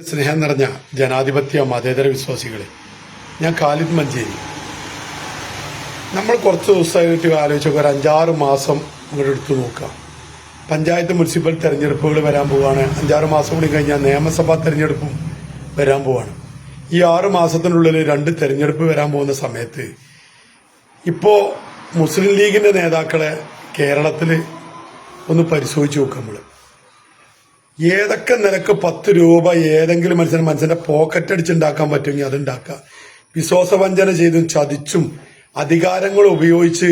സ്നേഹം നിറഞ്ഞ ജനാധിപത്യ മതേതര വിശ്വാസികളെ, ഞാൻ ഖാലിദ് മഞ്ചേരി. നമ്മൾ കുറച്ച് ദിവസമായിട്ട് ആലോചിച്ചൊക്കെ ഒരു 5-6 മാസം ഇങ്ങോട്ട് എടുത്തു നോക്കാം. പഞ്ചായത്ത് മുനിസിപ്പൽ തെരഞ്ഞെടുപ്പുകൾ വരാൻ പോവാണ്. 5-6 മാസം കൂടി കഴിഞ്ഞാൽ നിയമസഭാ തെരഞ്ഞെടുപ്പും വരാൻ പോവാണ്. ഈ 6 മാസത്തിനുള്ളിൽ 2 തെരഞ്ഞെടുപ്പ് വരാൻ പോകുന്ന സമയത്ത് ഇപ്പോ മുസ്ലിം ലീഗിന്റെ നേതാക്കളെ കേരളത്തിൽ ഒന്ന് പരിശോധിച്ച് നോക്കാം. നമ്മൾ ഏതൊക്കെ നിരക്ക് 10 രൂപ ഏതെങ്കിലും മനുഷ്യന്റെ പോക്കറ്റ് അടിച്ചുണ്ടാക്കാൻ പറ്റുമെങ്കിൽ അതുണ്ടാക്കുക. വിശ്വാസവഞ്ചന ചെയ്തും ചതിച്ചും അധികാരങ്ങൾ ഉപയോഗിച്ച്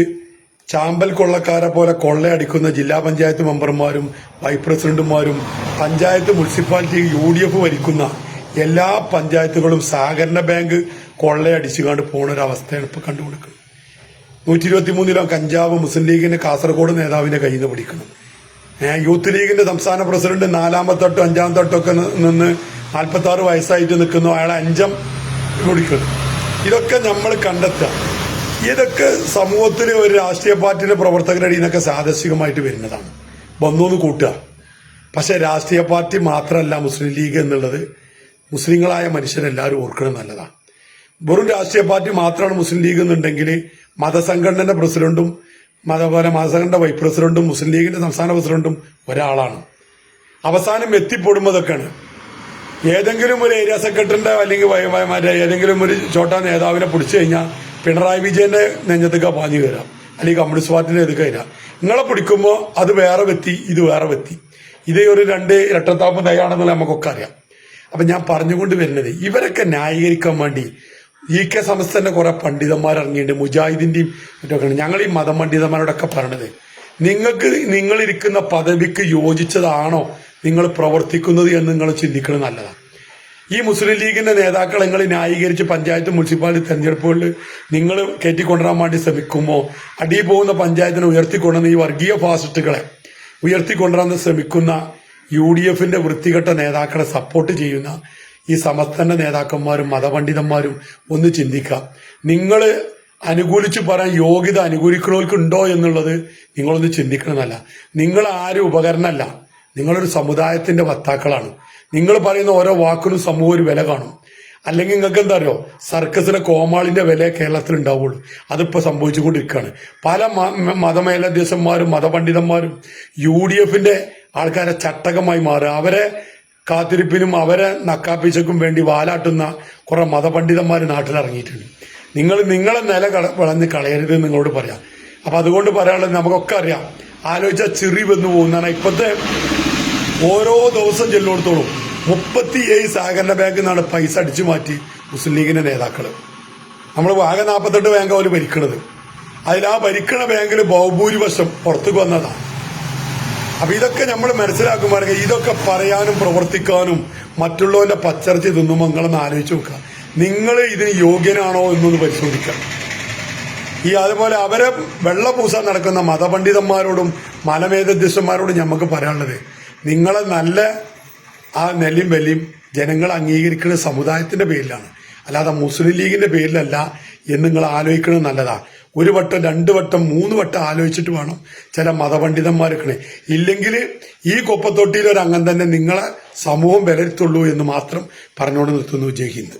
ചാമ്പൽ കൊള്ളക്കാരെ പോലെ കൊള്ളയടിക്കുന്ന ജില്ലാ പഞ്ചായത്ത് മെമ്പർമാരും വൈസ് പ്രസിഡന്റുമാരും പഞ്ചായത്ത് മുനിസിപ്പാലിറ്റി UDF ഭരിക്കുന്ന എല്ലാ പഞ്ചായത്തുകളും സഹകരണ ബാങ്ക് കൊള്ളയടിച്ചുകൊണ്ട് പോണ ഒരു അവസ്ഥയാണ് ഇപ്പൊ കണ്ടുകൊടുക്കുന്നത്. 123 കഞ്ചാവ് മുസ്ലിം ലീഗിന്റെ കാസർഗോഡ് നേതാവിന്റെ കയ്യിൽ നിന്ന് പിടിക്കണം. യൂത്ത് ലീഗിന്റെ സംസ്ഥാന പ്രസിഡന്റ് 4-ാമത്തെ തട്ടും 5-ാം തട്ടൊക്കെ നിന്ന് 46 വയസ്സായിട്ട് നിൽക്കുന്നു. അയാളെ 5 കുടിക്കണം. ഇതൊക്കെ നമ്മൾ കണ്ടെത്തുക. ഇതൊക്കെ സമൂഹത്തിൽ ഒരു രാഷ്ട്രീയ പാർട്ടിയുടെ പ്രവർത്തകരുടെ ഇടയിൽ സാദൃശികമായിട്ട് വരുന്നതാണ്. വന്നൂന്ന് കൂട്ടുക. പക്ഷെ രാഷ്ട്രീയ പാർട്ടി മാത്രമല്ല മുസ്ലിം ലീഗ് എന്നുള്ളത് മുസ്ലിങ്ങളായ മനുഷ്യരെല്ലാവരും ഓർക്കണം നല്ലതാണ്. വെറും രാഷ്ട്രീയ പാർട്ടി മാത്രമാണ് മുസ്ലിം ലീഗ് എന്നുണ്ടെങ്കിൽ മതസംഘടനയുടെ പ്രസിഡന്റും മതസംഘടന വൈസ് പ്രസിഡന്റും മുസ്ലിം ലീഗിന്റെ സംസ്ഥാന പ്രസിഡന്റും ഒരാളാണ്. അവസാനം എത്തിപ്പെടുമ്പോഴൊക്കെയാണ് ഏതെങ്കിലും ഒരു ഏരിയ സെക്രട്ടറിന്റെ അല്ലെങ്കിൽ ഏതെങ്കിലും ഒരു ചോട്ടാ നേതാവിനെ പിടിച്ചു കഴിഞ്ഞാൽ പിണറായി വിജയന്റെ നെഞ്ഞത്തേക്ക് പാഞ്ഞു കയറാം, അല്ലെങ്കിൽ കമ്മ്യൂണിസ്റ്റ് പാർട്ടിന്റെ എതുക്ക് കയറാം. നിങ്ങളെ പിടിക്കുമ്പോൾ അത് വേറെ വ്യക്തി, ഇത് വേറെ വ്യക്തി. ഇത് ഒരു 2 ഇരട്ടത്താപ്പ് നയാണെന്നുള്ള നമുക്കൊക്കെ അറിയാം. അപ്പൊ ഞാൻ പറഞ്ഞുകൊണ്ട് വരുന്നത്, ഇവരൊക്കെ ന്യായീകരിക്കാൻ വേണ്ടി EK സമസ്തന്റെ കുറെ പണ്ഡിതന്മാർ ഇറങ്ങിയിട്ടുണ്ട്, മുജാഹിദിന്റെയും മറ്റൊക്കെ. ഞങ്ങൾ ഈ മതം പണ്ഡിതന്മാരോടൊക്കെ പറഞ്ഞത്, നിങ്ങളിരിക്കുന്ന പദവിക്ക് യോജിച്ചതാണോ നിങ്ങൾ പ്രവർത്തിക്കുന്നത് എന്ന് നിങ്ങൾ ചിന്തിക്കുന്നത് നല്ലതാണ്. ഈ മുസ്ലിം ലീഗിന്റെ നേതാക്കൾ നിങ്ങൾ ന്യായീകരിച്ച് പഞ്ചായത്ത് മുനിസിപ്പാലിറ്റി തെരഞ്ഞെടുപ്പുകളിൽ നിങ്ങൾ കയറ്റിക്കൊണ്ടുവരാൻ വേണ്ടി ശ്രമിക്കുമ്പോൾ അടിയിൽ പോകുന്ന പഞ്ചായത്തിനെ ഉയർത്തിക്കൊണ്ടുവന്ന ഈ വർഗീയ ഫാസിസ്റ്റുകളെ ഉയർത്തിക്കൊണ്ടുവരാൻ ശ്രമിക്കുന്ന UDFന്റെ വൃത്തികെട്ട നേതാക്കളെ സപ്പോർട്ട് ചെയ്യുന്ന ഈ സമസ്തന്റെ നേതാക്കന്മാരും മതപണ്ഡിതന്മാരും ഒന്ന് ചിന്തിക്കാം. നിങ്ങൾ അനുകൂലിച്ച് പറയാൻ യോഗ്യത അനുകൂലിക്കുന്നവർക്കുണ്ടോ എന്നുള്ളത് നിങ്ങളൊന്ന് ചിന്തിക്കണമെന്നല്ല. നിങ്ങൾ ആരും ഉപകരണമല്ല, നിങ്ങളൊരു സമുദായത്തിന്റെ വക്താക്കളാണ്. നിങ്ങൾ പറയുന്ന ഓരോ വാക്കിനും സമൂഹം ഒരു വില കാണും. അല്ലെങ്കിൽ നിങ്ങൾക്ക് എന്താ അറിയോ, സർക്കസിലെ കോമാളിന്റെ വില കേരളത്തിൽ ഉണ്ടാവുള്ളൂ. അതിപ്പോ സംഭവിച്ചുകൊണ്ടിരിക്കുകയാണ്. പല മതമേലധ്യക്ഷന്മാരും മതപണ്ഡിതന്മാരും UDFന്റെ ആൾക്കാരെ ചട്ടകമായി മാറുക. അവരെ കാത്തിരിപ്പിനും അവരെ നക്കാപ്പിച്ചക്കും വേണ്ടി വാലാട്ടുന്ന കുറെ മതപണ്ഡിതന്മാർ നാട്ടിലിറങ്ങിയിട്ടുണ്ട്. നിങ്ങളെ നില വളഞ്ഞ് കളയരുത് നിങ്ങളോട് പറയാം. അപ്പൊ അതുകൊണ്ട് പറയാനുള്ളത് നമുക്കൊക്കെ അറിയാം, ആലോചിച്ചാൽ ചിറി വന്നു പോകുന്നതാണ്. ഇപ്പോഴത്തെ ഓരോ ദിവസം ചെല്ലോടത്തോളം 37 സഹകരണ ബാങ്കിൽ നിന്നാണ് പൈസ അടിച്ചു മാറ്റി മുസ്ലിം ലീഗിന്റെ നേതാക്കൾ. നമ്മൾ ആകെ 48 ബാങ്ക് അവർ ഭരിക്കണത്. അതിൽ ആ ഭരിക്കണ ബാങ്കിൽ ബഹുഭൂരിപക്ഷം പുറത്തേക്ക് വന്നതാണ്. അപ്പൊ ഇതൊക്കെ നമ്മൾ മനസ്സിലാക്കുമ്പോൾ ഇതൊക്കെ പറയാനും പ്രവർത്തിക്കാനും മറ്റുള്ളവന്റെ പച്ചർച്ച തിന്നുമ്പോൾ നിങ്ങളൊന്ന് ആലോചിച്ച് നോക്കുക. നിങ്ങൾ ഇതിന് യോഗ്യനാണോ എന്നൊന്ന് പരിശോധിക്കാം. അതുപോലെ അവരെ വെള്ളപൂസാൻ നടക്കുന്ന മതപണ്ഡിതന്മാരോടും മലമേധധ്യക്ഷന്മാരോടും നമുക്ക് പറയാനുള്ളത്, നിങ്ങളെ നല്ല ആ നെല്ലിയും വെല്ലിയും ജനങ്ങൾ അംഗീകരിക്കുന്ന സമുദായത്തിന്റെ പേരിലാണ്, അല്ലാതെ മുസ്ലിം ലീഗിന്റെ പേരിലല്ല എന്ന് നിങ്ങൾ ആലോചിക്കുന്നത് നല്ലതാണ്. 1 വട്ടം 2 വട്ടം 3 വട്ടം ആലോചിച്ചിട്ട് വേണം ചില മതപണ്ഡിതന്മാരൊക്കെ. ഇല്ലെങ്കിൽ ഈ കൊപ്പത്തൊട്ടിയിൽ ഒരു അംഗം തന്നെ നിങ്ങളെ സമൂഹം വിലയിരുത്തുള്ളൂ എന്ന് മാത്രം പറഞ്ഞുകൊണ്ട് നിർത്തുന്നു. ജയ് ഹിന്ദ്.